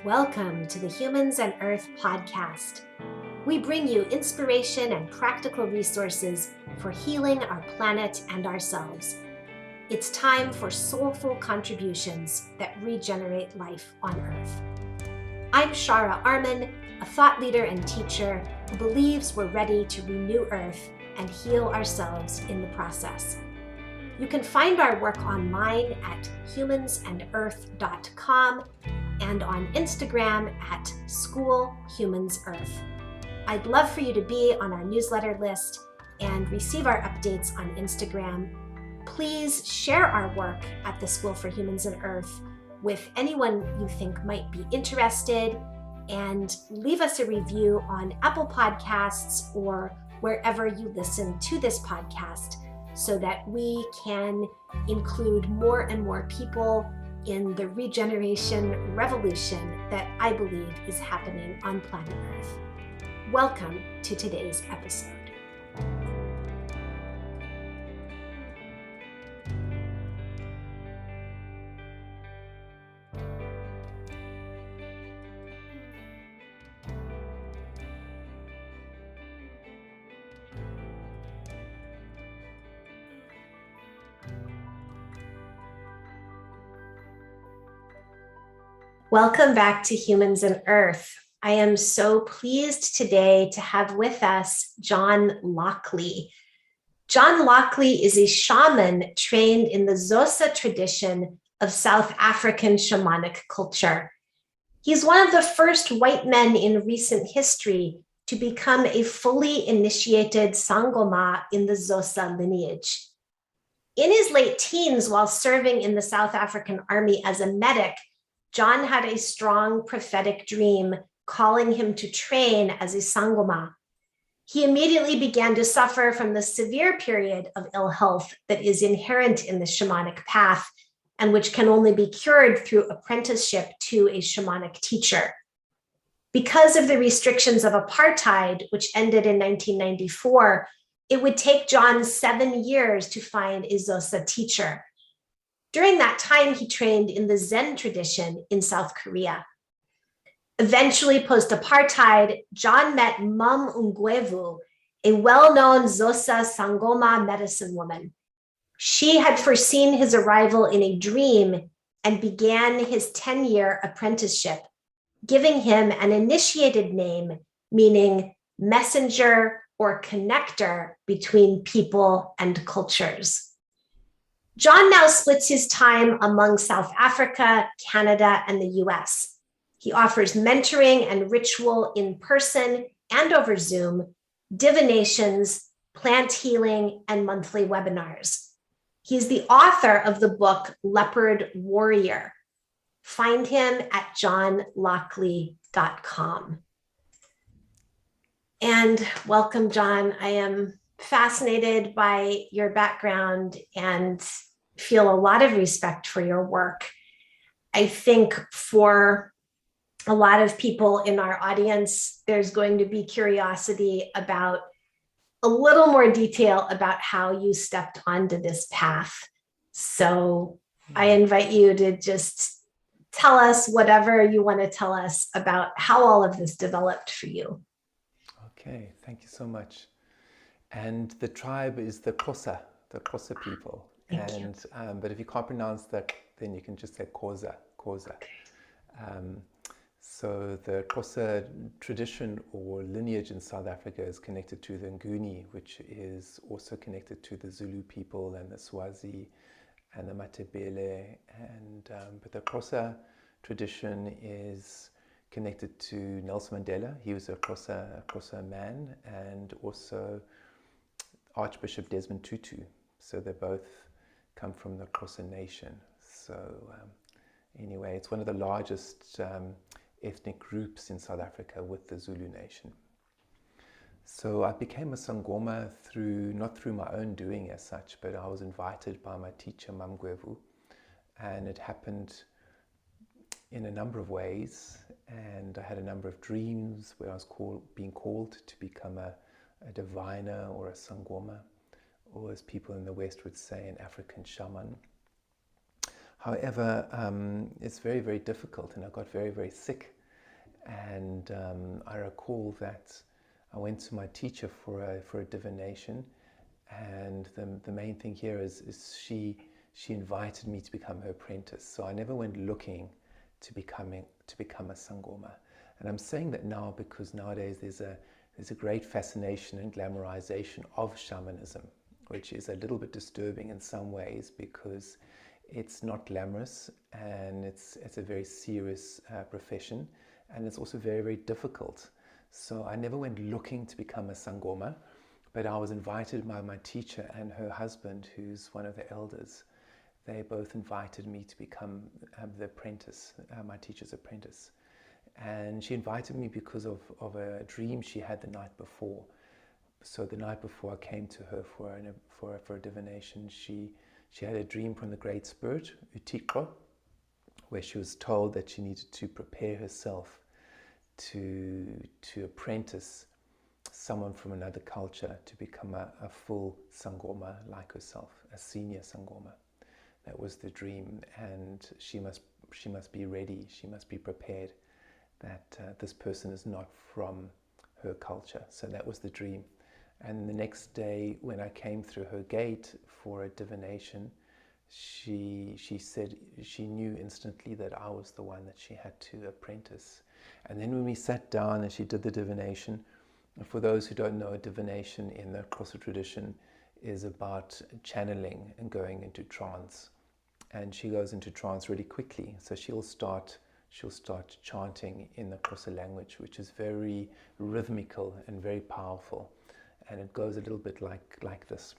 Welcome to the Humans and Earth podcast. We bring you inspiration and practical resources for healing our planet and ourselves. It's time for soulful contributions that regenerate life on Earth. I'm Chara, a thought leader and teacher who believes we're ready to renew Earth and heal ourselves in the process. You can find our work online at humansandearth.com and on Instagram at schoolhumansearth. I'd love for you to be on our newsletter list and receive our updates on Instagram. Please share our work at the School for Humans and Earth with anyone you think might be interested, and leave us a review on Apple Podcasts or wherever you listen to this podcast so that we can include more and more people in the regeneration revolution that I believe is happening on planet Earth. Welcome to today's episode. Welcome back to Humans and Earth. I am so pleased today to have with us John Lockley. John Lockley is a shaman trained in the Xhosa tradition of South African shamanic culture. He's one of the first white men in recent history to become a fully initiated sangoma in the Xhosa lineage. In his late teens, while serving in the South African Army as a medic, John had a strong prophetic dream calling him to train as a sangoma. He immediately began to suffer from the severe period of ill health that is inherent in the shamanic path and which can only be cured through apprenticeship to a shamanic teacher. Because of the restrictions of apartheid, which ended in 1994, it would take John 7 years to find a Xhosa teacher. During that time, he trained in the Zen tradition in South Korea. Eventually, post-apartheid, John met Mam Ungwevu, a well-known Xhosa sangoma medicine woman. She had foreseen his arrival in a dream and began his 10-year apprenticeship, giving him an initiated name, meaning messenger or connector between people and cultures. John now splits his time among South Africa, Canada, and the US. He offers mentoring and ritual in person and over Zoom, divinations, plant healing, and monthly webinars. He's the author of the book Leopard Warrior. Find him at johnlockley.com. And welcome, John. I am fascinated by your background and feel a lot of respect for your work. I think for a lot of people in our audience, there's going to be curiosity about a little more detail about how you stepped onto this path. So I invite you to just tell us whatever you want to tell us about how all of this developed for you. Okay, thank you so much. And the tribe is the Kosa people. But if you can't pronounce that, then you can just say Kosa. Okay. So the Kosa tradition or lineage in South Africa is connected to the Nguni, which is also connected to the Zulu people and the Swazi and the Matebele. But the Kosa tradition is connected to Nelson Mandela. He was a Kosa man, and also Archbishop Desmond Tutu. So they both come from the Kosa nation. So anyway, it's one of the largest ethnic groups in South Africa with the Zulu nation. So I became a sangoma not through my own doing as such, but I was invited by my teacher, Mam Gwevu, and it happened in a number of ways. And I had a number of dreams where I was being called to become a diviner or a sangoma, or as people in the West would say, an African shaman. However, it's very, very difficult, and I got very, very sick. And I recall that I went to my teacher for a divination, and the main thing here is she invited me to become her apprentice. So I never went looking to become a sangoma. And I'm saying that now because nowadays there's a great fascination and glamorization of shamanism, which is a little bit disturbing in some ways because it's not glamorous, and it's a very serious profession, and it's also very, very difficult. So I never went looking to become a sangoma, but I was invited by my teacher and her husband, who's one of the elders. They both invited me to become the apprentice, my teacher's apprentice. And she invited me because of a dream she had the night before. So the night before I came to her for a divination, she had a dream from the Great Spirit, Utikro, where she was told that she needed to prepare herself to apprentice someone from another culture to become a full sangoma like herself, a senior sangoma. That was the dream, and she must be ready, she must be prepared that this person is not from her culture. So that was the dream. And the next day, when I came through her gate for a divination, she said she knew instantly that I was the one that she had to apprentice. And then when we sat down and she did the divination, and for those who don't know, a divination in the Kosa tradition is about channeling and going into trance. And she goes into trance really quickly. So she'll start chanting in the Kosa language, which is very rhythmical and very powerful. And it goes a little bit like this.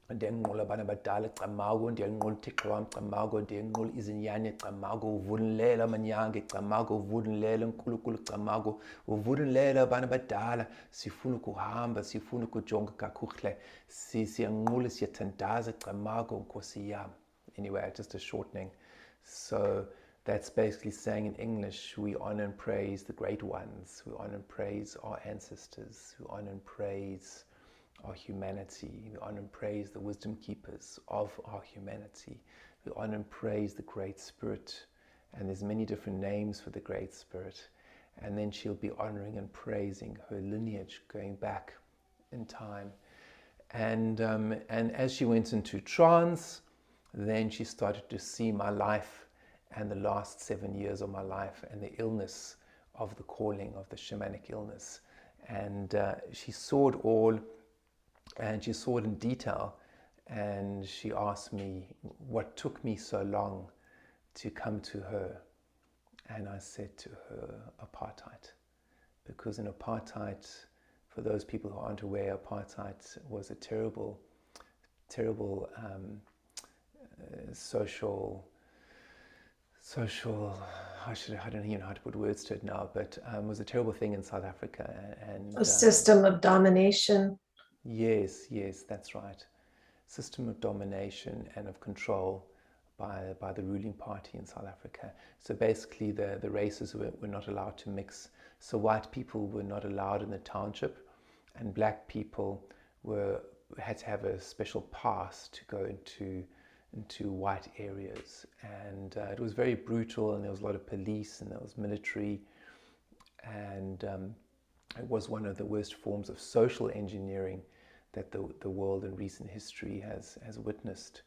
Ndiyanqula bana badala camago, ndiyanqula uThixo wam camago, ndiyanqula izinyanya camago, uvunilela amanyange camago, uvunilela uNkulunkulu camago, uvunilela bana badala, sifuna ukuhamba, sifuna ukujonga kakuhle, siyanqula siyathandaza camago Nkosi yam. Anyway, just a shortening. So that's basically saying in English, we honor and praise the great ones, we honor and praise our ancestors, we honor and praise our humanity, we honor and praise the wisdom keepers of our humanity, we honor and praise the Great Spirit, and there's many different names for the Great Spirit. And then she'll be honoring and praising her lineage going back in time. And as she went into trance, then she started to see my life and the last 7 years of my life and the illness of the calling of the shamanic illness. And she saw it all, and she saw it in detail. And she asked me what took me so long to come to her. And I said to her, apartheid. Because in apartheid, for those people who aren't aware, apartheid was a terrible social, I don't even know how to put words to it now, but it was a terrible thing in South Africa. And a system of domination. Yes, that's right. System of domination and of control by the ruling party in South Africa. So basically the races were not allowed to mix. So white people were not allowed in the township, and black people had to have a special pass to go into white areas. And it was very brutal, and there was a lot of police and there was military, and it was one of the worst forms of social engineering that the world in recent history has witnessed.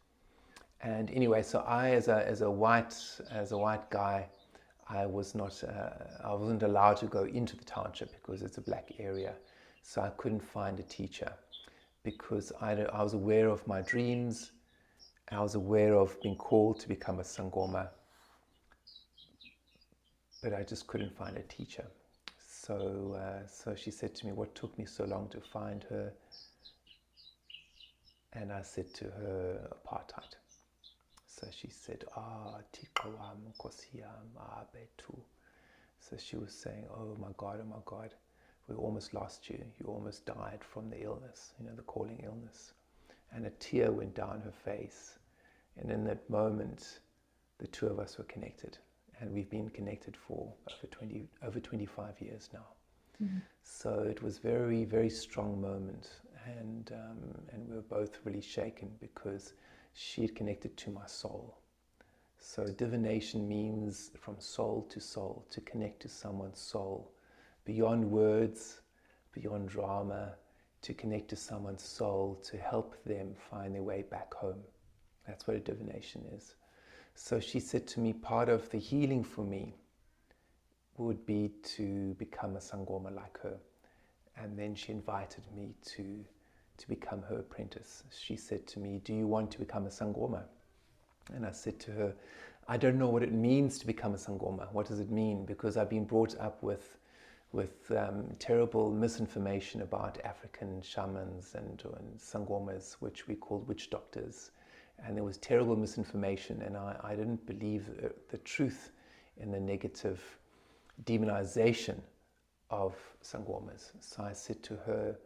And anyway, so I, as a white guy, I wasn't allowed to go into the township because it's a black area. So I couldn't find a teacher because I was aware of my dreams. I was aware of being called to become a sangoma, but I just couldn't find a teacher. So she said to me, what took me so long to find her? And I said to her, apartheid. So she said, Thixo wam, Nkosi yam, betu. So she was saying, oh my God, we almost lost you. You almost died from the illness, the calling illness. And a tear went down her face. And in that moment, the two of us were connected. And we've been connected for over 25 years now. Mm-hmm. So it was very, very strong moment. And we were both really shaken because she had connected to my soul. So divination means from soul, to connect to someone's soul, beyond words, beyond drama, to connect to someone's soul, to help them find their way back home. That's what a divination is. So she said to me, part of the healing for me would be to become a sangoma like her. And then she invited me to become her apprentice. She said to me, do you want to become a sangoma? And I said to her, I don't know what it means to become a sangoma. What does it mean? Because I've been brought up with terrible misinformation about African shamans and sangomas, which we called witch doctors. And there was terrible misinformation, and I didn't believe the truth in the negative demonization of sangomas. So I said to her,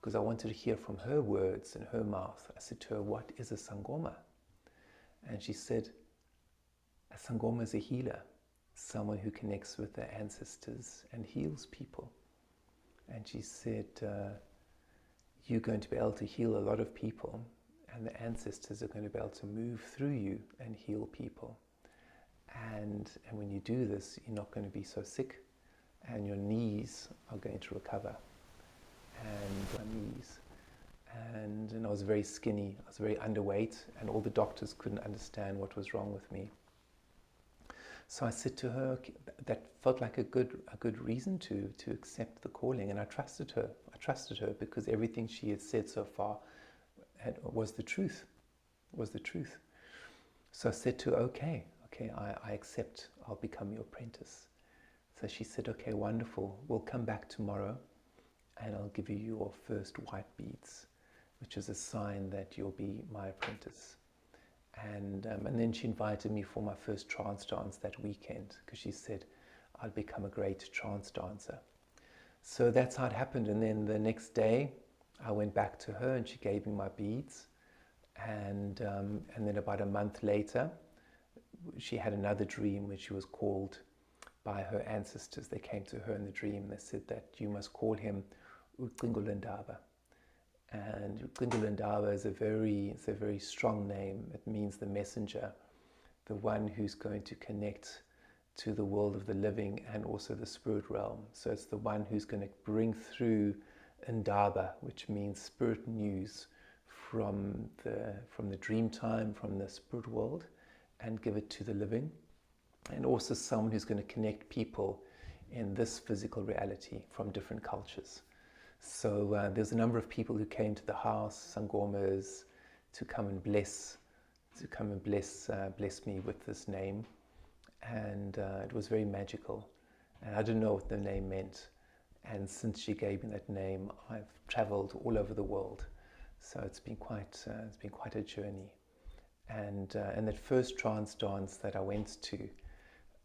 because I wanted to hear from her words and her mouth, I said to her, what is a sangoma? And she said, a sangoma is a healer, someone who connects with their ancestors and heals people. And she said, you're going to be able to heal a lot of people, and the ancestors are going to be able to move through you and heal people. And when you do this, you're not going to be so sick, and your knees are going to recover. And my knees. And I was very skinny, I was very underweight, and all the doctors couldn't understand what was wrong with me. So I said to her, that felt like a good reason to accept the calling, and I trusted her. I trusted her because everything she had said so far was the truth. So I said to her, okay, I accept. I'll become your apprentice. So she said, okay, wonderful. We'll come back tomorrow, and I'll give you your first white beads, which is a sign that you'll be my apprentice. And then she invited me for my first trance dance that weekend, because she said I'd become a great trance dancer. So that's how it happened. And then the next day I went back to her and she gave me my beads. And then about a month later, she had another dream where she was called by her ancestors. They came to her in the dream. They said that you must call him Uqingulindaba. And Uqingulindaba is a very strong name. It means the messenger, the one who's going to connect to the world of the living and also the spirit realm. So it's the one who's going to bring through Indaba, which means spirit news from the dream time, from the spirit world, and give it to the living. And also someone who's going to connect people in this physical reality from different cultures. So there's a number of people who came to the house, sangomas, to come and bless me with this name, and it was very magical. And I didn't know what the name meant. And since she gave me that name, I've traveled all over the world. So it's been quite a journey. And that first trance dance that I went to,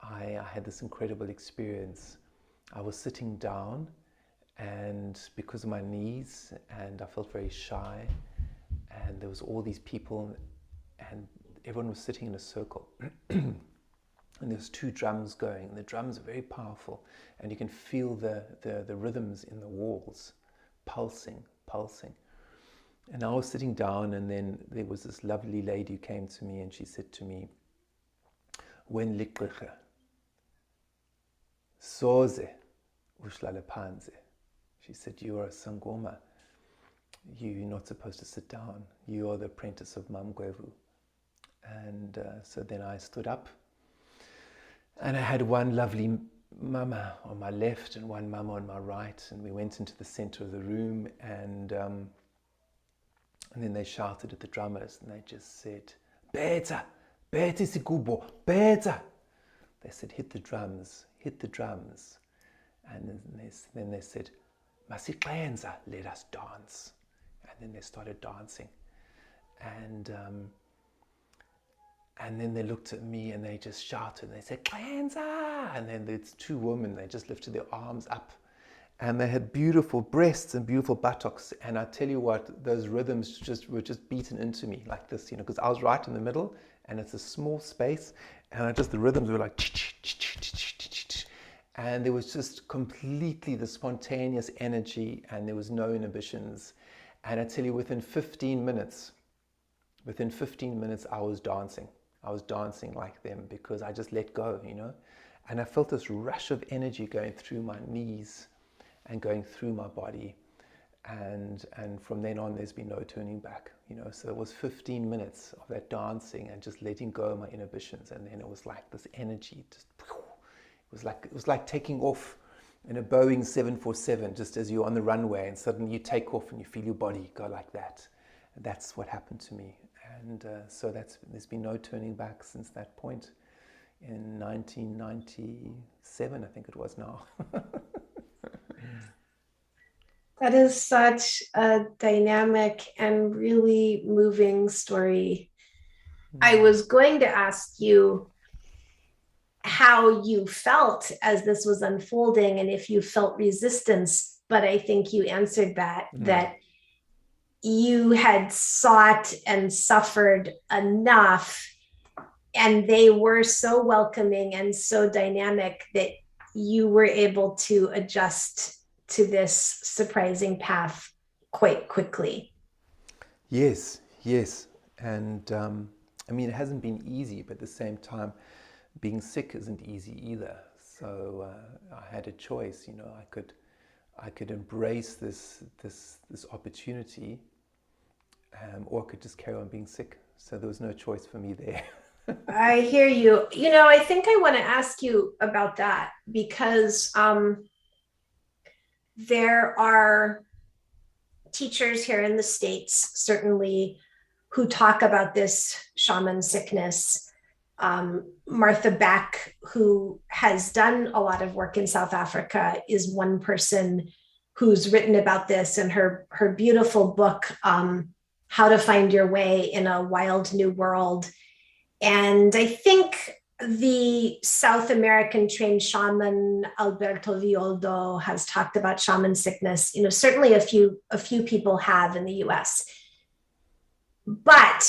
I had this incredible experience. I was sitting down, and because of my knees, and I felt very shy, and there was all these people, and everyone was sitting in a circle. And there's two drums going, and the drums are very powerful, and you can feel the rhythms in the walls pulsing. And I was sitting down, and then there was this lovely lady who came to me, and she said to me, "When liqigha soze ushlala phansi." She said, "You are a sangoma. You're not supposed to sit down. You are the apprentice of Mamgwevu." And so then I stood up, and I had one lovely mama on my left and one mama on my right, and we went into the center of the room, and then they shouted at the drummers, and they just said, "Beta, beta sigubo, beta." They said, hit the drums. And then they said, "Masiqenza, let us dance." And then they started dancing. And then they looked at me and they just shouted and they said, "Qenza!" And then there's two women, they just lifted their arms up. And they had beautiful breasts and beautiful buttocks. And I tell you what, those rhythms were just beaten into me like this, because I was right in the middle and it's a small space. And the rhythms were like, and there was just completely the spontaneous energy, and there was no inhibitions. And I tell you, within 15 minutes, I was dancing. I was dancing like them because I just let go, And I felt this rush of energy going through my knees and going through my body. And from then on, there's been no turning back, So it was 15 minutes of that dancing and just letting go of my inhibitions. And then it was like this energy, it was like taking off in a Boeing 747, just as you're on the runway, and suddenly you take off and you feel your body go like that. And that's what happened to me. And so there's been no turning back since that point in 1997, I think it was now. That is such a dynamic and really moving story. I was going to ask you how you felt as this was unfolding and if you felt resistance, but I think you answered that you had sought and suffered enough, and they were so welcoming and so dynamic that you were able to adjust to this surprising path quite quickly. Yes. And it hasn't been easy, but at the same time, being sick isn't easy either. So I had a choice, I could embrace this opportunity, or I could just carry on being sick. So there was no choice for me there. I hear you. I think I want to ask you about that because there are teachers here in the States, certainly, who talk about this shaman sickness. Martha Beck, who has done a lot of work in South Africa, is one person who's written about this, and her beautiful book, How to Find Your Way in a Wild New World. And I think the South American trained shaman Alberto Violdo has talked about shaman sickness. Certainly a few people have in the US. But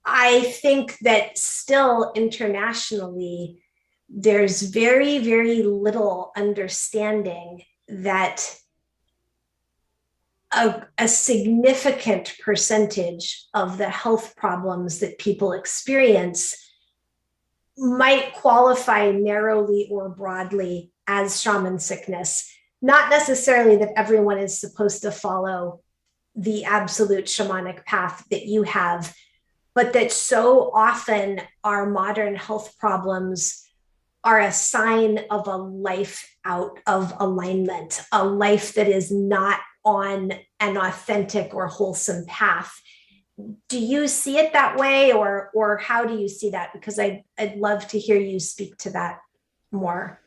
I think that still internationally, there's very, very little understanding that a significant percentage of the health problems that people experience might qualify narrowly or broadly as shaman sickness. Not necessarily that everyone is supposed to follow the absolute shamanic path that you have, but that so often our modern health problems are a sign of a life out of alignment, a life that is not on an authentic or wholesome path. Do you see it that way, or how do you see that? Because I'd love to hear you speak to that more.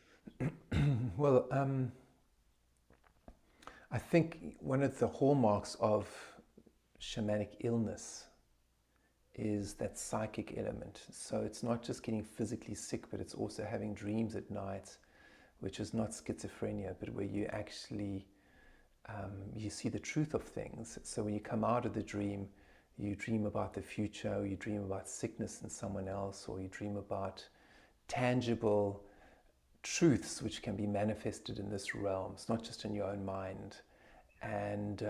Well, I think one of the hallmarks of shamanic illness is that psychic element. So it's not just getting physically sick, but it's also having dreams at night, which is not schizophrenia, but where you actually you see the truth of things. So when you come out of the dream, you dream about the future, or you dream about sickness in someone else, or you dream about tangible truths which can be manifested in this realm. It's not just in your own mind. And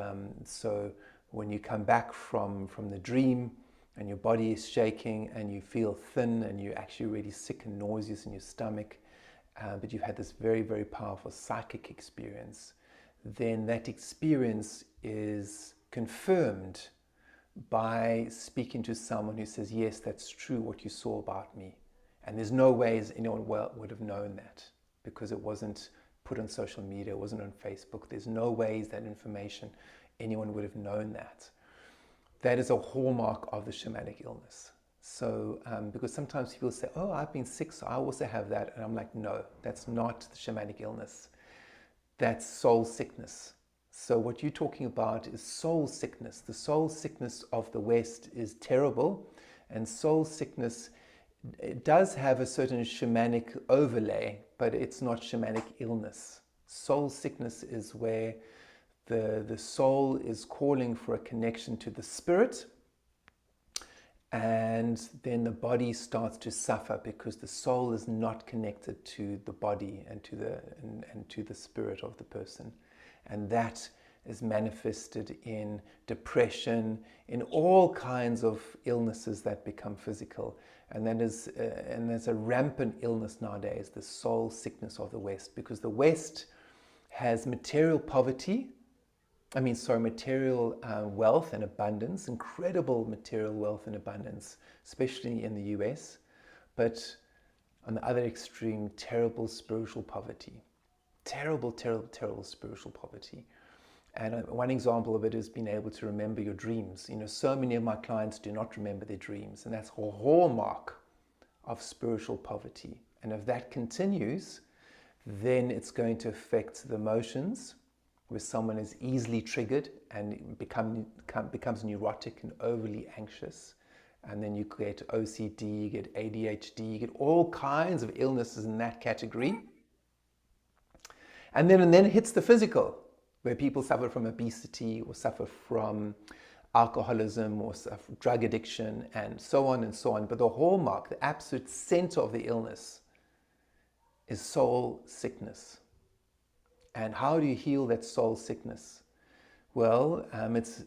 so when you come back from the dream and your body is shaking and you feel thin and you're actually really sick and nauseous in your stomach, but you've had this very, very powerful psychic experience, then that experience is confirmed by speaking to someone who says, yes, that's true what you saw about me. And there's no ways anyone would have known that, because it wasn't put on social media, it wasn't on Facebook. There's no ways that information, anyone would have known that. That is a hallmark of the shamanic illness. So, because sometimes people say, oh, I've been sick, so I also have that. And I'm like, no, that's not the shamanic illness. That's soul sickness. So what you're talking about is soul sickness. The soul sickness of the West is terrible. And soul sickness, it does have a certain shamanic overlay, but it's not shamanic illness. Soul sickness is where the soul is calling for a connection to the spirit, and then the body starts to suffer because the soul is not connected to the body and to the spirit of the person, and that is manifested in depression, in all kinds of illnesses that become physical. And there's a rampant illness nowadays, the soul sickness of the West, because the West has material poverty, material wealth and abundance, incredible material wealth and abundance, especially in the US, but on the other extreme, terrible spiritual poverty. Terrible, terrible, terrible spiritual poverty. And one example of it is being able to remember your dreams. So many of my clients do not remember their dreams, and that's a hallmark of spiritual poverty. And if that continues, then it's going to affect the emotions, where someone is easily triggered and becomes neurotic and overly anxious. And then you get OCD, you get ADHD, you get all kinds of illnesses in that category. And then it hits the physical, where people suffer from obesity or suffer from alcoholism or drug addiction and so on and so on. But the hallmark, the absolute center of the illness is soul sickness. And how do you heal that soul sickness? Well,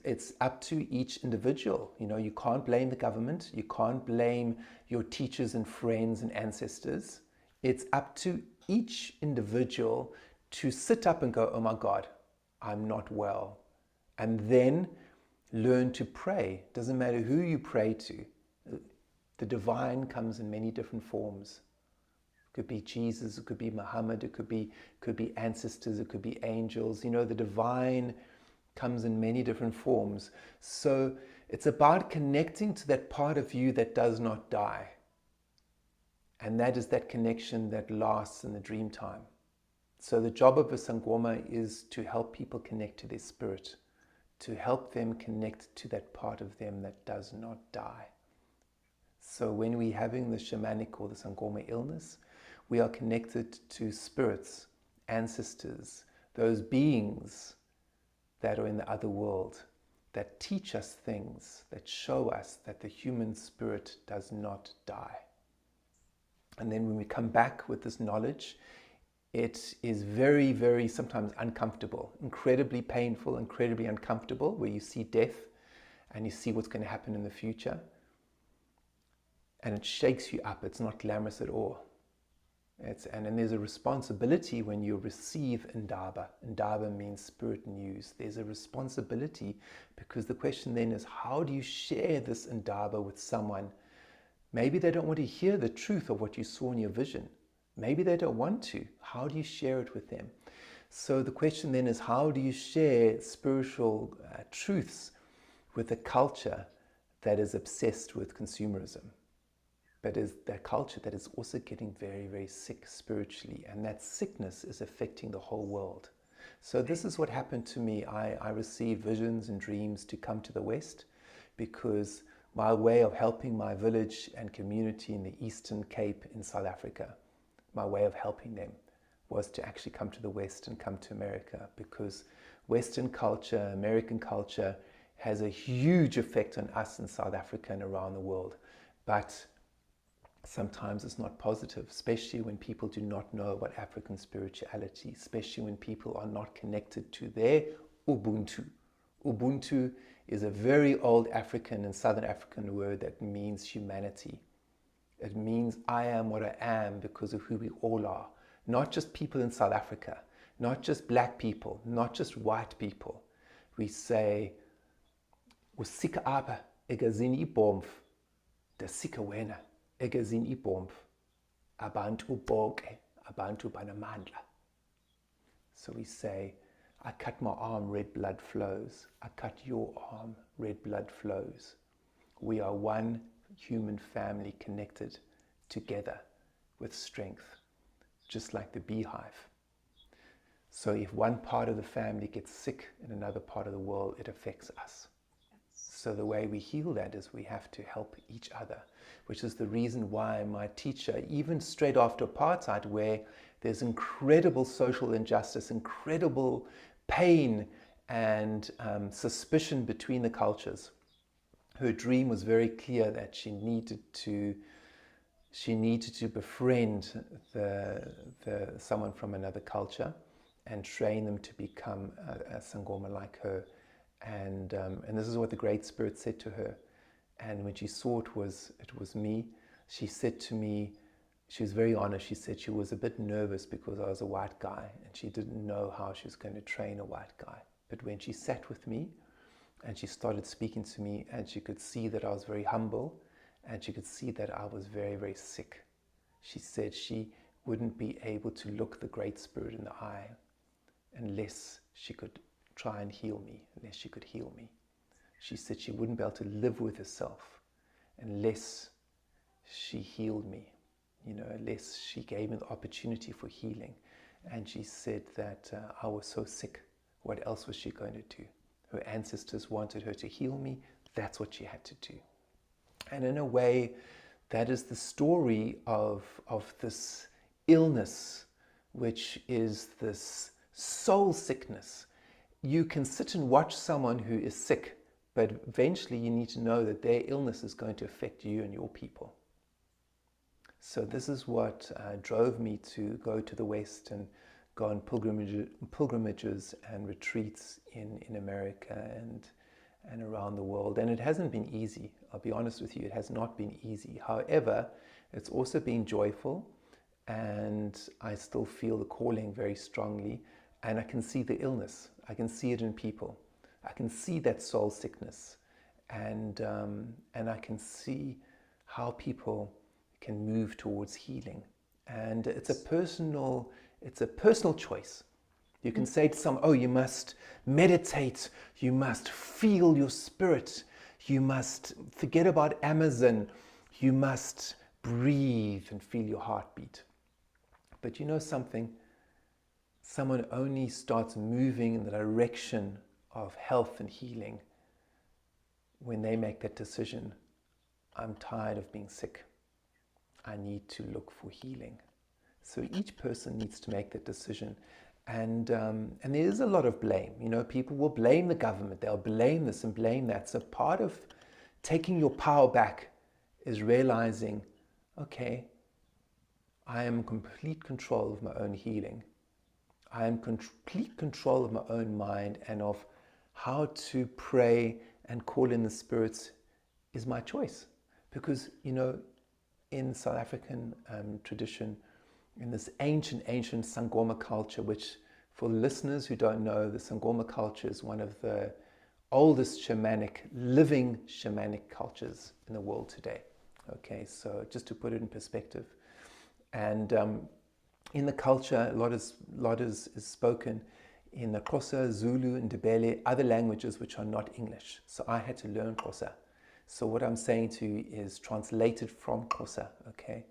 it's up to each individual. You can't blame the government. You can't blame your teachers and friends and ancestors. It's up to each individual to sit up and go, oh my God, I'm not well. And then learn to pray. Doesn't matter who you pray to. The divine comes in many different forms. It could be Jesus, it could be Muhammad, it could be ancestors, it could be angels. The divine comes in many different forms. So it's about connecting to that part of you that does not die. And that is that connection that lasts in the dream time. So the job of a sangoma is to help people connect to their spirit, to help them connect to that part of them that does not die. So when we're having the shamanic or the sangoma illness, we are connected to spirits, ancestors, those beings that are in the other world, that teach us things, that show us that the human spirit does not die. And then when we come back with this knowledge, it is very, very sometimes uncomfortable, incredibly painful, incredibly uncomfortable, where you see death and you see what's going to happen in the future. And it shakes you up. It's not glamorous at all. And then there's a responsibility when you receive Ndaba. Ndaba means spirit news. There's a responsibility, because the question then is, how do you share this Ndaba with someone? Maybe they don't want to hear the truth of what you saw in your vision. Maybe they don't want to. How do you share it with them? So the question then is, how do you share spiritual truths with a culture that is obsessed with consumerism? But is that culture that is also getting very, very sick spiritually, and that sickness is affecting the whole world. So this is what happened to me. I received visions and dreams to come to the West, because my way of helping my village and community in the Eastern Cape in South Africa, my way of helping them was to actually come to the West and come to America, because Western culture, American culture has a huge effect on us in South Africa and around the world. But sometimes it's not positive, especially when people do not know about African spirituality, especially when people are not connected to their Ubuntu. Ubuntu is a very old African and Southern African word that means humanity. It means I am what I am because of who we all are. Not just people in South Africa, not just black people, not just white people. We say, Usika apa, egazini ibomf, da sika wena, egazini ibomf, abantu bonke, abantu banamandla. So we say, I cut my arm, red blood flows. I cut your arm, red blood flows. We are one human family connected together with strength, just like the beehive. So if one part of the family gets sick in another part of the world, it affects us. So the way we heal that is we have to help each other, which is the reason why my teacher, even straight after apartheid, where there's incredible social injustice, incredible pain and suspicion between the cultures, her dream was very clear that she needed to befriend someone from another culture, and train them to become a sangoma like her. And this is what the Great Spirit said to her. And when she saw it was me, she said to me, she was very honest, she said she was a bit nervous because I was a white guy and she didn't know how she was going to train a white guy. But when she sat with me and she started speaking to me and she could see that I was very humble and she could see that I was very, very sick, she said she wouldn't be able to look the Great Spirit in the eye unless she could try and heal me, unless she could heal me. She said she wouldn't be able to live with herself unless she healed me, unless she gave me the opportunity for healing. And she said that I was so sick. What else was she going to do? Her ancestors wanted her to heal me. That's what she had to do. And in a way, that is the story of this illness, which is this soul sickness. You can sit and watch someone who is sick, but eventually you need to know that their illness is going to affect you and your people. So this is what drove me to go to the West and go on pilgrimages and retreats in America and around the world. And it hasn't been easy. I'll be honest with you, it has not been easy. However, it's also been joyful, and I still feel the calling very strongly, and I can see the illness. I can see it in people. I can see that soul sickness, and I can see how people can move towards healing. And it's a personal choice. You can say to someone, oh, you must meditate, you must feel your spirit, you must forget about Amazon, you must breathe and feel your heartbeat. But you know something? Someone only starts moving in the direction of health and healing when they make that decision. I'm tired of being sick. I need to look for healing. So each person needs to make that decision. And there is a lot of blame. People will blame the government. They'll blame this and blame that. So part of taking your power back is realizing, okay, I am in complete control of my own healing. I am in complete control of my own mind, and of how to pray and call in the spirits is my choice. Because, in South African tradition, in this ancient sangoma culture, which for listeners who don't know, the sangoma culture is one of the oldest living shamanic cultures in the world today. Okay, so just to put it in perspective. And in the culture, a lot is spoken in the Kosa, Zulu, and Ndebele, other languages which are not English. So I had to learn Kosa. So what I'm saying to you is translated from Kosa, okay?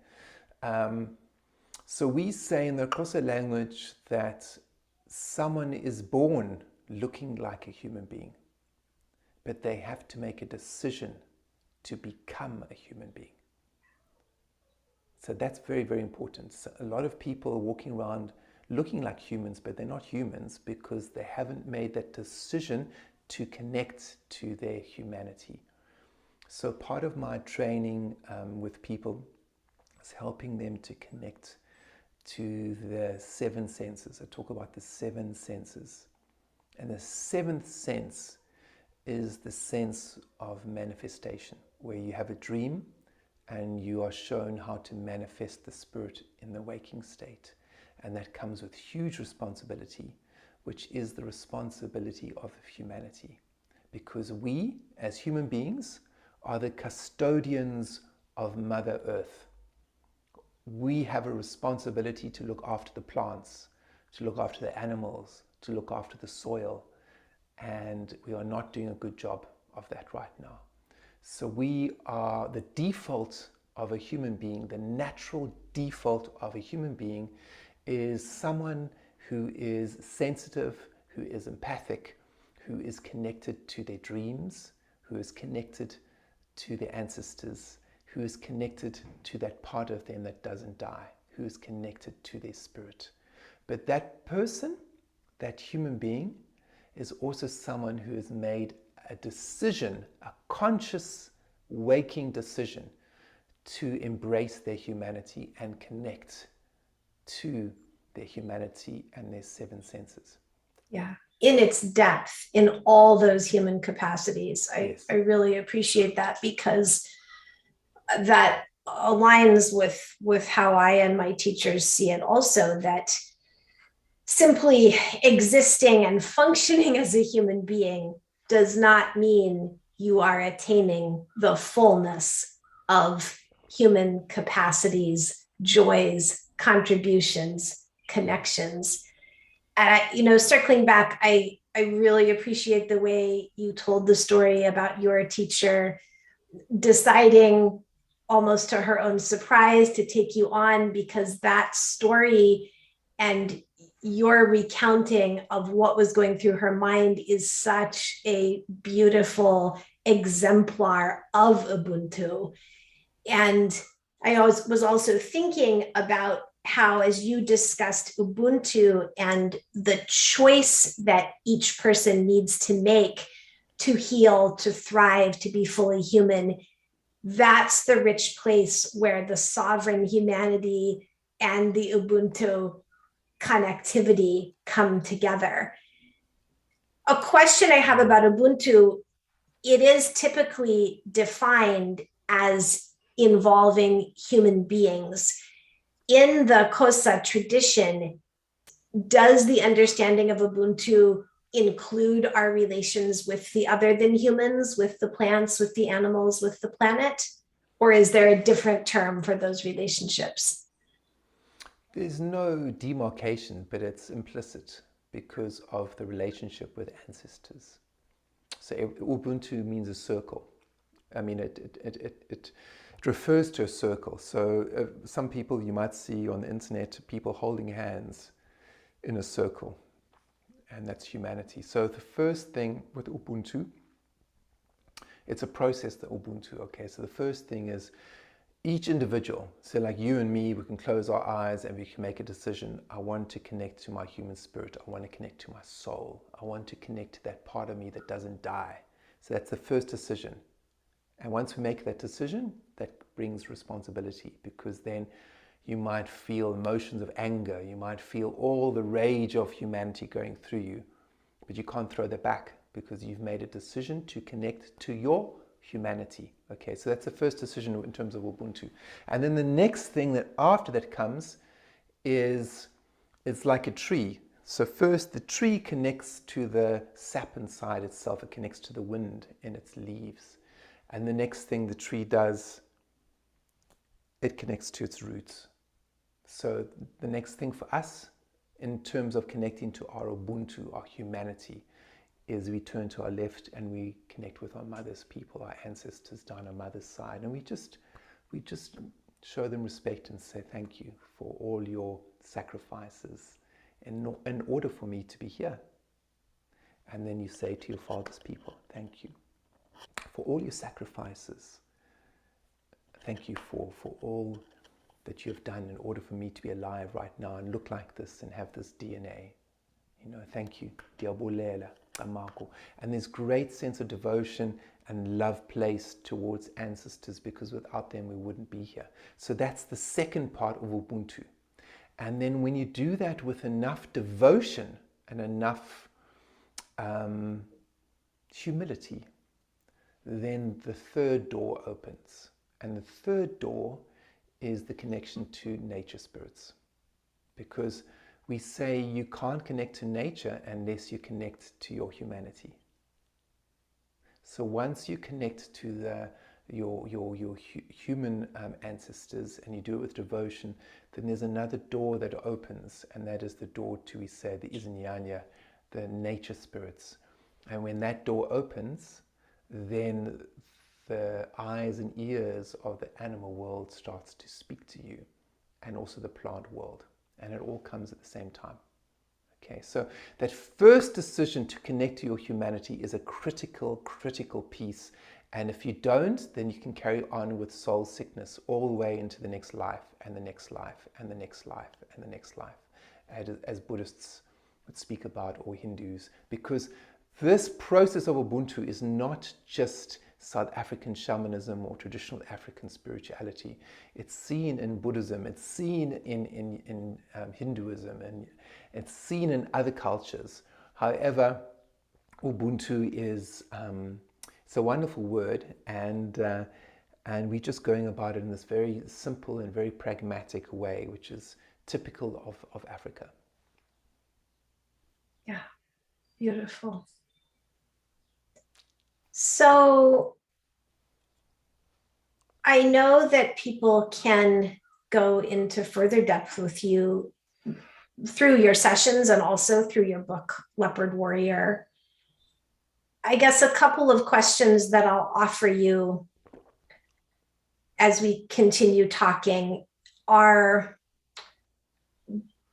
So we say in the Kosa language that someone is born looking like a human being, but they have to make a decision to become a human being. So that's very, very important. So a lot of people are walking around looking like humans, but they're not humans because they haven't made that decision to connect to their humanity. So part of my training with people is helping them to connect to the seven senses. I talk about the seven senses. And the seventh sense is the sense of manifestation, where you have a dream and you are shown how to manifest the spirit in the waking state. And that comes with huge responsibility, which is the responsibility of humanity. Because we, as human beings, are the custodians of Mother Earth. We have a responsibility to look after the plants, to look after the animals, to look after the soil. And we are not doing a good job of that right now. So we are the default of a human being, the natural default of a human being is someone who is sensitive, who is empathic, who is connected to their dreams, who is connected to their ancestors, who is connected to that part of them that doesn't die, who is connected to their spirit. But that person, that human being, is also someone who has made a decision, a conscious waking decision to embrace their humanity and connect to their humanity, and their seven senses. Yeah. In its depth, in all those human capacities. Yes. I really appreciate that, because that aligns with how I and my teachers see it also, that simply existing and functioning as a human being does not mean you are attaining the fullness of human capacities, joys, contributions, connections. Circling back, I really appreciate the way you told the story about your teacher deciding, almost to her own surprise, to take you on, because that story and your recounting of what was going through her mind is such a beautiful exemplar of Ubuntu. And I was also thinking about how, as you discussed Ubuntu and the choice that each person needs to make to heal, to thrive, to be fully human, that's the rich place where the sovereign humanity and the Ubuntu connectivity come together. A question I have about Ubuntu: it is typically defined as involving human beings. In the Kosa tradition, does the understanding of Ubuntu include our relations with the other than humans, with the plants, with the animals, with the planet? Or is there a different term for those relationships? There's no demarcation, but it's implicit because of the relationship with ancestors. So Ubuntu means a circle. I mean, it refers to a circle. So some people you might see on the internet, people holding hands in a circle, and that's humanity. So the first thing with Ubuntu, it's a process, the Ubuntu, okay? So the first thing is each individual, so like you and me, we can close our eyes and we can make a decision. I want to connect to my human spirit. I want to connect to my soul. I want to connect to that part of me that doesn't die. So that's the first decision. And once we make that decision, that brings responsibility, because then you might feel emotions of anger. You might feel all the rage of humanity going through you, but you can't throw that back because you've made a decision to connect to your humanity. Okay, so that's the first decision in terms of Ubuntu. And then the next thing that after that comes is, it's like a tree. So first the tree connects to the sap inside itself. It connects to the wind in its leaves. And the next thing the tree does, it connects to its roots. So the next thing for us in terms of connecting to our Ubuntu, our humanity, is we turn to our left and we connect with our mother's people, our ancestors down our mother's side, and we just show them respect and say thank you for all your sacrifices in order for me to be here. And then you say to your father's people, thank you for all your sacrifices. Thank you for all that you have done in order for me to be alive right now and look like this and have this DNA. Thank you. Diabulela, Amako. And there's great sense of devotion and love placed towards ancestors, because without them we wouldn't be here. So that's the second part of Ubuntu. And then when you do that with enough devotion and enough humility, then the third door opens. And the third door is the connection to nature spirits. Because we say you can't connect to nature unless you connect to your humanity. So once you connect to your human ancestors and you do it with devotion, then there's another door that opens, and that is the door to, we say, the Izinyanya, the nature spirits. And when that door opens, then the eyes and ears of the animal world starts to speak to you, and also the plant world. And it all comes at the same time. Okay, so that first decision to connect to your humanity is a critical piece. And if you don't, then you can carry on with soul sickness all the way into the next life, and the next life, and the next life, and the next life, as Buddhists would speak about, or Hindus. Because this process of Ubuntu is not just South African shamanism or traditional African spirituality. It's seen in Buddhism, it's seen in Hinduism, and it's seen in other cultures. However, Ubuntu is it's a wonderful word, and we're just going about it in this very simple and very pragmatic way, which is typical of Africa. Yeah, beautiful. So I know that people can go into further depth with you through your sessions and also through your book, Leopard Warrior. I guess a couple of questions that I'll offer you as we continue talking are,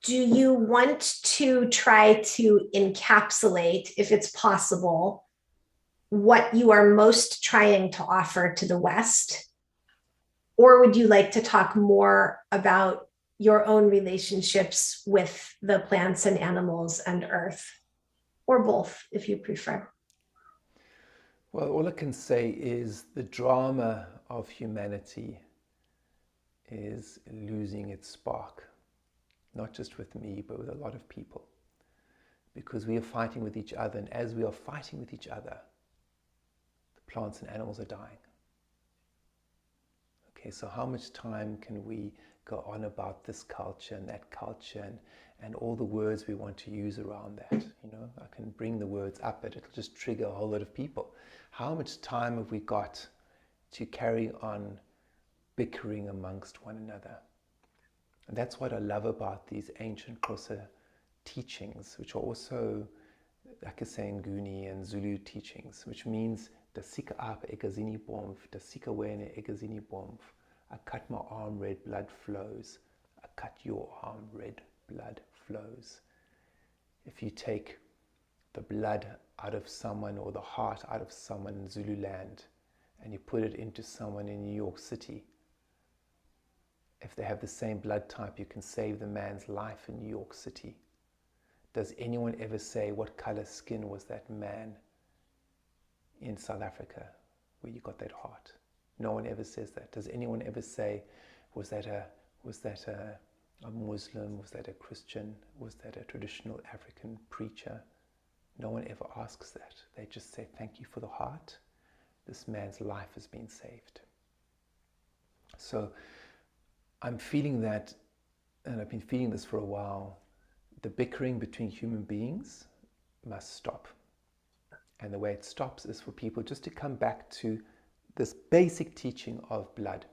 do you want to try to encapsulate, if it's possible, what you are most trying to offer to the West? Or would you like to talk more about your own relationships with the plants and animals and earth? Or both, if you prefer. Well, all I can say is the drama of humanity is losing its spark, not just with me, but with a lot of people, because we are fighting with each other, and as we are fighting with each other, the plants and animals are dying. Okay, so how much time can we go on about this culture and that culture and all the words we want to use around that? You know, I can bring the words up, but it'll just trigger a whole lot of people. How much time have we got to carry on bickering amongst one another? And that's what I love about these ancient Kosa teachings, which are also, like I say, Nguni and Zulu teachings, which means dasika apa egazini bomv, dasika wene egazini bomv. I cut my arm, red blood flows. I cut your arm, red blood flows. If you take the blood out of someone or the heart out of someone in Zululand and you put it into someone in New York City, if they have the same blood type, you can save the man's life in New York City. Does anyone ever say what color skin was that man in South Africa where you got that heart? No one ever says that. Does anyone ever say, was that a Muslim? Was that a Christian? Was that a traditional African preacher? No one ever asks that. They just say, thank you for the heart. This man's life has been saved. So I'm feeling that, and I've been feeling this for a while, the bickering between human beings must stop. And the way it stops is for people just to come back to this basic teaching of blood,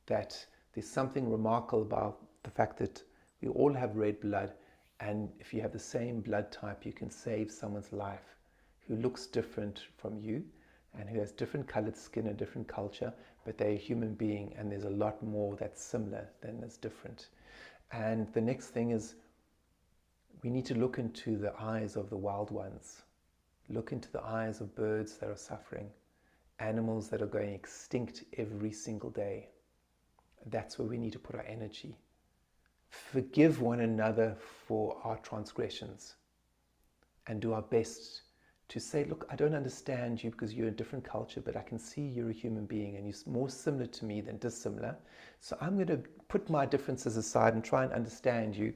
that there's something remarkable about the fact that we all have red blood, and if you have the same blood type, you can save someone's life who looks different from you and who has different colored skin and different culture, but they're a human being, and there's a lot more that's similar than is different. And the next thing is we need to look into the eyes of the wild ones, look into the eyes of birds that are suffering, animals that are going extinct every single day. That's where we need to put our energy. Forgive one another for our transgressions and do our best to say, look, I don't understand you because you're a different culture, but I can see you're a human being and you're more similar to me than dissimilar. So I'm going to put my differences aside and try and understand you,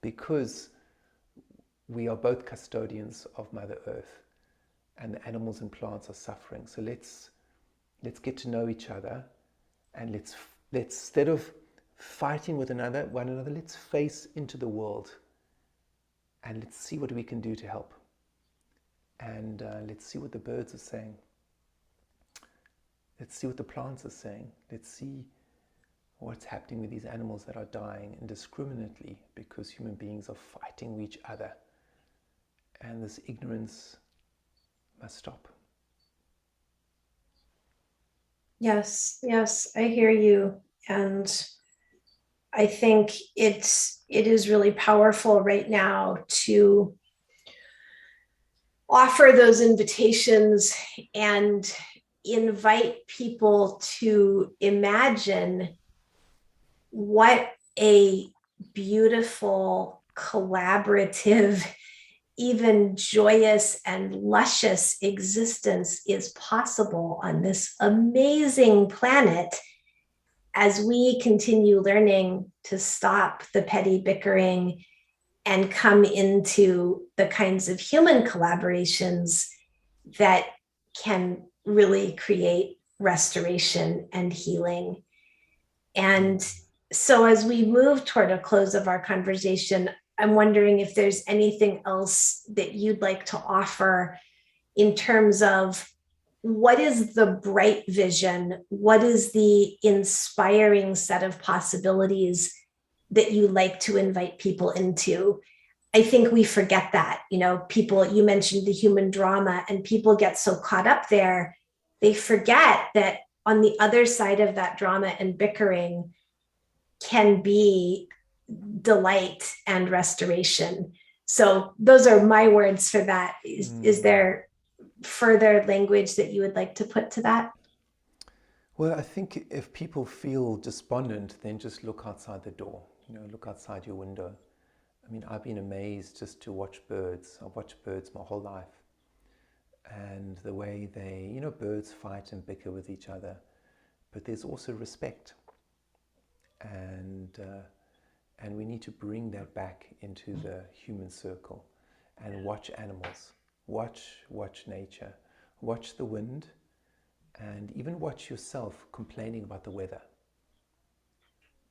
because we are both custodians of Mother Earth and the animals and plants are suffering. So let's get to know each other, and let's instead of fighting with one another, let's face into the world and let's see what we can do to help. And let's see what the birds are saying. Let's see what the plants are saying. Let's see what's happening with these animals that are dying indiscriminately because human beings are fighting with each other. And this ignorance must stop. Yes, I hear you. And I think it is really powerful right now to offer those invitations and invite people to imagine what a beautiful, collaborative, even joyous and luscious existence is possible on this amazing planet as we continue learning to stop the petty bickering and come into the kinds of human collaborations that can really create restoration and healing. And so as we move toward a close of our conversation, I'm wondering if there's anything else that you'd like to offer in terms of what is the bright vision? What is the inspiring set of possibilities that you like to invite people into? I think we forget that, people, you mentioned the human drama, and people get so caught up there, they forget that on the other side of that drama and bickering can be delight and restoration. So those are my words for that. Is there further language that you would like to put to that? Well, I think if people feel despondent, then just look outside the door, look outside your window. I mean, I've been amazed just to watch birds. I've watched birds my whole life. And the way they, birds fight and bicker with each other. But there's also respect. And we need to bring that back into the human circle and watch animals. Watch nature. Watch the wind. And even watch yourself complaining about the weather.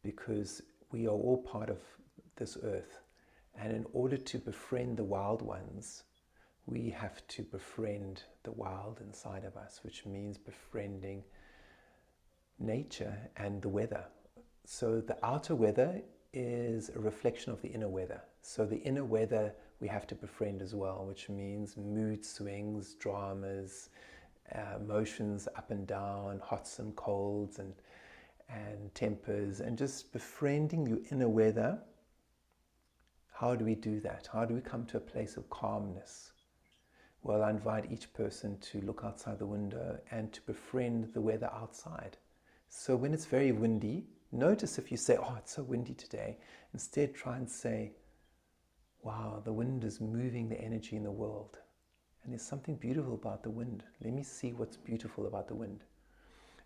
Because we are all part of this earth. And in order to befriend the wild ones, we have to befriend the wild inside of us, which means befriending nature and the weather. So the outer weather is a reflection of the inner weather. So the inner weather we have to befriend as well, which means mood swings, dramas, emotions up and down, hots and colds and tempers, and just befriending your inner weather. How do we do that? How do we come to a place of calmness? Well, I invite each person to look outside the window and to befriend the weather outside. So when it's very windy, notice if you say, oh, it's so windy today. Instead, try and say, wow, the wind is moving the energy in the world. And there's something beautiful about the wind. Let me see what's beautiful about the wind.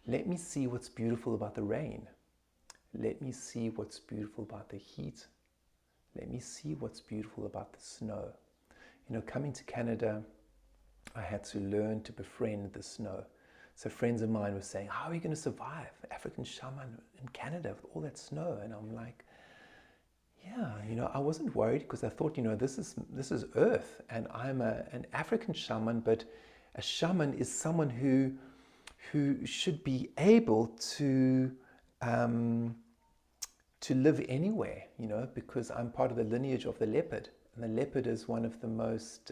Let me see what's beautiful about the rain. Let me see what's beautiful about the heat. Let me see what's beautiful about the snow. Coming to Canada, I had to learn to befriend the snow. So friends of mine were saying, how are you going to survive, African shaman in Canada with all that snow? And I'm like, yeah, I wasn't worried because I thought, this is earth, and I'm an African shaman, but a shaman is someone who should be able to live anywhere, because I'm part of the lineage of the leopard. And the leopard is one of the most,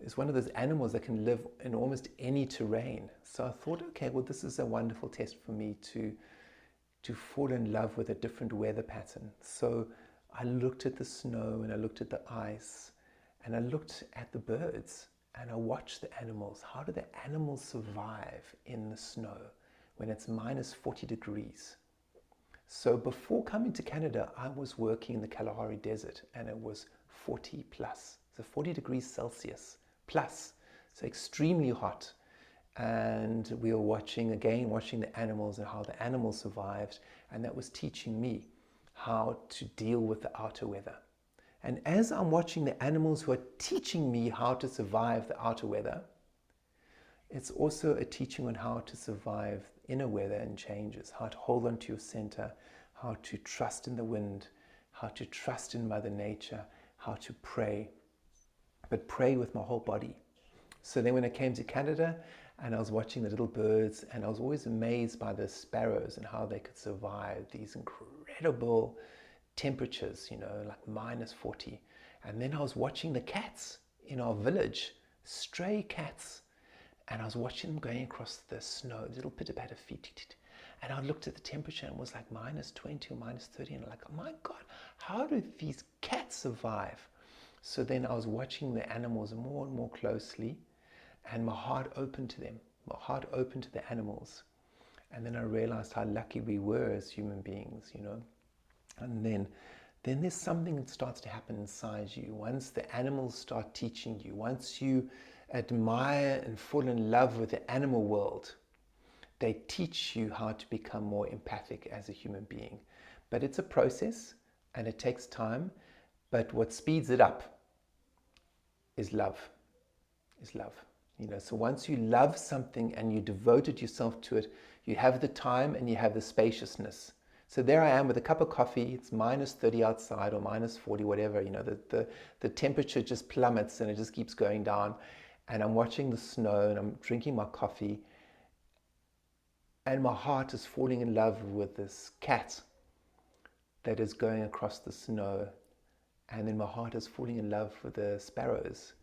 is one of those animals that can live in almost any terrain. So I thought, okay, well, this is a wonderful test for me to fall in love with a different weather pattern. So I looked at the snow and I looked at the ice and I looked at the birds and I watched the animals. How do the animals survive in the snow when it's minus 40 degrees? So before coming to Canada, I was working in the Kalahari Desert and it was 40 plus. So 40 degrees Celsius plus. So extremely hot. And we were watching the animals and how the animals survived. And that was teaching me how to deal with the outer weather. And as I'm watching the animals who are teaching me how to survive the outer weather, it's also a teaching on how to survive inner weather and changes, how to hold on to your center, how to trust in the wind, how to trust in Mother Nature, how to pray, but pray with my whole body. So then when I came to Canada and I was watching the little birds, and I was always amazed by the sparrows and how they could survive these incredible temperatures, like minus 40. And then I was watching the cats in our village, stray cats. And I was watching them going across the snow, little pitter-patter feet. And I looked at the temperature and it was like minus 20 or minus 30. And I'm like, oh my God, how do these cats survive? So then I was watching the animals more and more closely, and my heart opened to them. My heart opened to the animals. And then I realized how lucky we were as human beings, And then then there's something that starts to happen inside you. Once the animals start teaching you, once you admire and fall in love with the animal world, they teach you how to become more empathic as a human being. But it's a process and it takes time. But what speeds it up is love. So once you love something and you devoted yourself to it, you have the time and you have the spaciousness. So there I am with a cup of coffee. It's minus 30 outside or minus 40, whatever. The temperature just plummets and it just keeps going down. And I'm watching the snow and I'm drinking my coffee. And my heart is falling in love with this cat that is going across the snow. And then my heart is falling in love with the sparrows.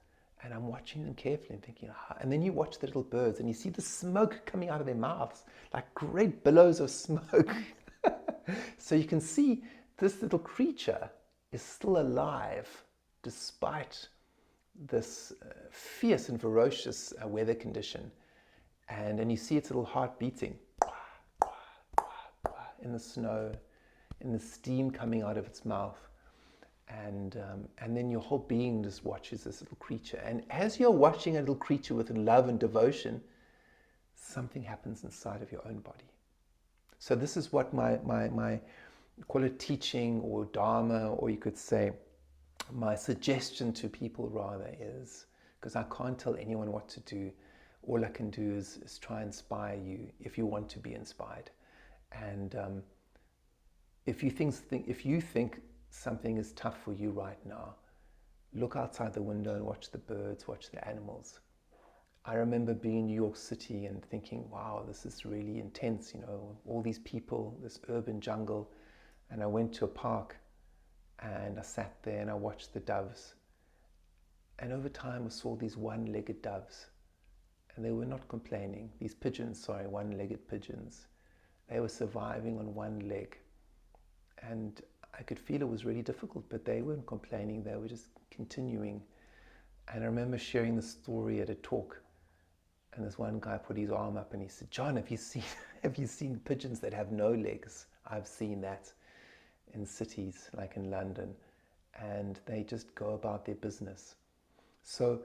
And I'm watching them carefully and thinking, and then you watch the little birds and you see the smoke coming out of their mouths, like great billows of smoke. So you can see this little creature is still alive despite this fierce and ferocious weather condition. And then you see its little heart beating in the snow, in the steam coming out of its mouth. And then your whole being just watches this little creature. And as you're watching a little creature with love and devotion, something happens inside of your own body. So this is what my call it teaching or dharma, or you could say my suggestion to people rather is, because I can't tell anyone what to do. All I can do is try and inspire you if you want to be inspired. And if you think something is tough for you right now, look outside the window and watch the birds, watch the animals. I remember being in New York City and thinking, wow, this is really intense, all these people, this urban jungle. And I went to a park and I sat there and I watched the doves. And over time I saw these one-legged doves, and they were not complaining. These pigeons, one-legged pigeons. They were surviving on one leg. And I could feel it was really difficult, but they weren't complaining. They were just continuing. And I remember sharing the story at a talk. And this one guy put his arm up and he said, John, have you seen pigeons that have no legs? I've seen that in cities like in London. And they just go about their business. So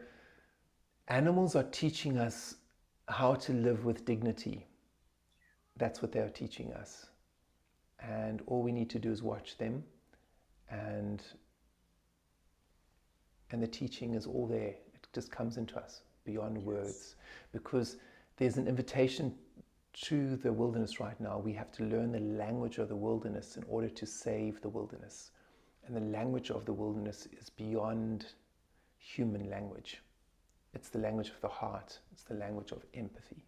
animals are teaching us how to live with dignity. That's what they are teaching us. And all we need to do is watch them, and the teaching is all there. It just comes into us beyond words, because there's an invitation to the wilderness right now. We have to learn the language of the wilderness in order to save the wilderness. And the language of the wilderness is beyond human language. It's the language of the heart. It's the language of empathy.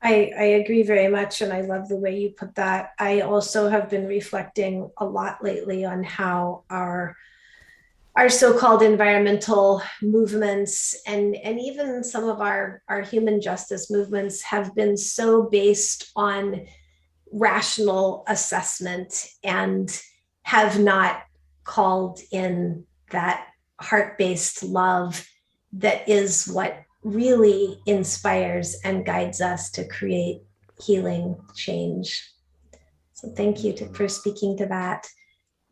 I agree very much, and I love the way you put that. I also have been reflecting a lot lately on how our so-called environmental movements and even some of our human justice movements have been so based on rational assessment and have not called in that heart-based love that is what really inspires and guides us to create healing change. So thank you for speaking to that.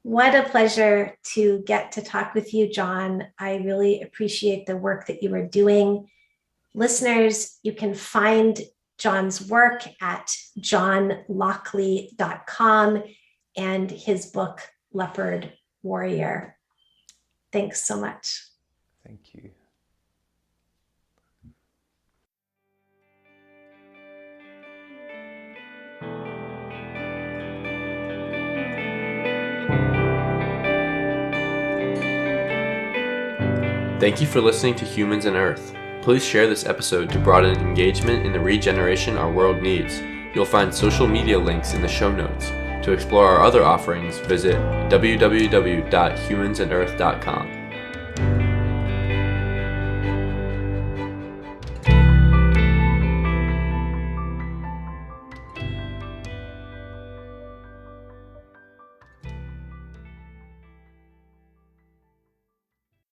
What a pleasure to get to talk with you, John. I really appreciate the work that you are doing. Listeners, you can find John's work at johnlockley.com and his book, Leopard Warrior. Thanks so much. Thank you. Thank you for listening to Humans and Earth. Please share this episode to broaden engagement in the regeneration our world needs. You'll find social media links in the show notes. To explore our other offerings, visit www.humansandearth.com.